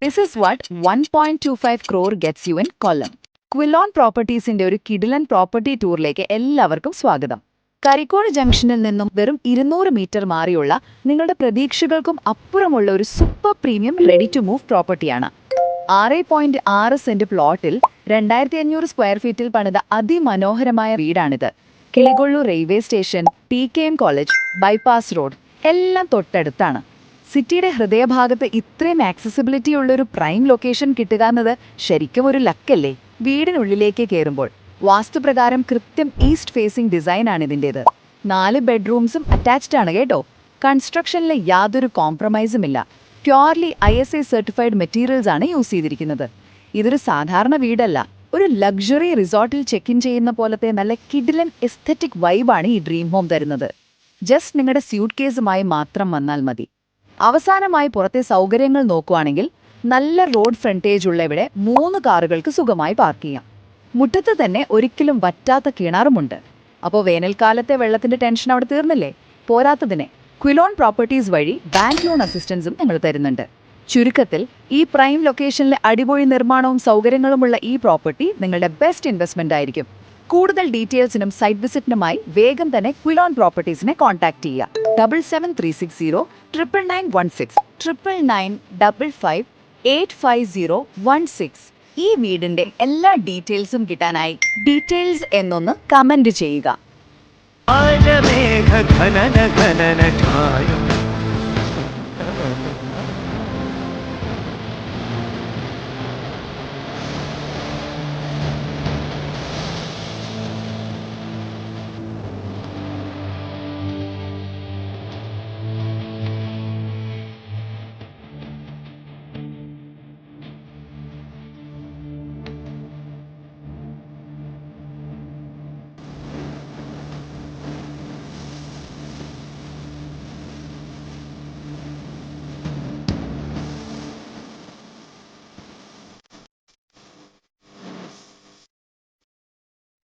This is what 1.25 crore gets you in Kollam. Quilon പ്രോപ്പർട്ടീസിന്റെ ഒരു കിടിലൻ property ടൂറിലേക്ക് എല്ലാവർക്കും സ്വാഗതം. കരിക്കോട് ജംഗ്ഷനിൽ നിന്നും വെറും 200 മീറ്റർ മാറിയുള്ള നിങ്ങളുടെ പ്രതീക്ഷകൾക്കും അപ്പുറമുള്ള ഒരു super premium ready to move പ്രോപ്പർട്ടിയാണ്. 6.6 സെന്റ് പ്ലോട്ടിൽ 2500 സ്ക്വയർ ഫീറ്റിൽ പണിത അതിമനോഹരമായ വീടാണിത്. Kilikollur railway station, PKM college, bypass road എല്ലാം തൊട്ടടുത്താണ്. സിറ്റിയുടെ ഹൃദയഭാഗത്ത് ഇത്രയും ആക്സസിബിലിറ്റി ഉള്ളൊരു പ്രൈം ലൊക്കേഷൻ കിട്ടുക എന്നത് ശരിക്കും ഒരു ലക്കല്ലേ. വീടിനുള്ളിലേക്ക് കയറുമ്പോൾ വാസ്തുപ്രകാരം കൃത്യം ഈസ്റ്റ് ഫേസിംഗ് ഡിസൈനാണ് ഇതിൻ്റേത്. 4 ബെഡ്റൂംസും അറ്റാച്ച്ഡ് ആണ് കേട്ടോ. കൺസ്ട്രക്ഷനിൽ യാതൊരു കോംപ്രമൈസും ഇല്ല. പ്യോർലി ISA സർട്ടിഫൈഡ് മെറ്റീരിയൽസ് ആണ് യൂസ് ചെയ്തിരിക്കുന്നത്. ഇതൊരു സാധാരണ വീടല്ല, ഒരു ലക്ഷറി റിസോർട്ടിൽ ചെക്ക് ഇൻ ചെയ്യുന്ന പോലത്തെ നല്ല കിഡിലൻ എസ്തെറ്റിക് വൈബാണ് ഈ ഡ്രീം ഹോം തരുന്നത്. ജസ്റ്റ് നിങ്ങളുടെ സ്യൂട്ട് കേസുമായി മാത്രം വന്നാൽ മതി. അവസാനമായി പുറത്തെ സൗകര്യങ്ങൾ നോക്കുകയാണെങ്കിൽ നല്ല റോഡ് ഫ്രണ്ടേജ് ഉള്ള ഇവിടെ 3 കാറുകൾക്ക് സുഖമായി പാർക്ക് ചെയ്യാം. മുറ്റത്ത് തന്നെ ഒരിക്കലും വറ്റാത്ത കിണറുമുണ്ട്. അപ്പോൾ വേനൽക്കാലത്തെ വെള്ളത്തിന്റെ ടെൻഷൻ അവിടെ തീർന്നില്ലേ. പോരാത്തതിനെ ക്വിലോൺ പ്രോപ്പർട്ടീസ് വഴി ബാങ്ക് ലോൺ അസിസ്റ്റൻസും ഞങ്ങൾ തരുന്നുണ്ട്. ചുരുക്കത്തിൽ ഈ പ്രൈം ലൊക്കേഷനിലെ അടിപൊളി നിർമ്മാണവും സൗകര്യങ്ങളുമുള്ള ഈ പ്രോപ്പർട്ടി നിങ്ങളുടെ ബെസ്റ്റ് ഇൻവെസ്റ്റ്മെന്റ് ആയിരിക്കും. കൂടുതൽ ഡീറ്റെയിൽസിനും സൈറ്റ് വിസിറ്റിനുമായി വേഗം തന്നെ ക്വിലോൺ പ്രോപ്പർട്ടീസിനെ കോൺടാക്ട് ചെയ്യുക. 77360 99916 99955 85016. ഈ വീടിന്റെ എല്ലാ ഡീറ്റെയിൽസും കിട്ടാനായി ഡീറ്റെയിൽസ് എന്നൊന്ന് കമന്റ് ചെയ്യുക.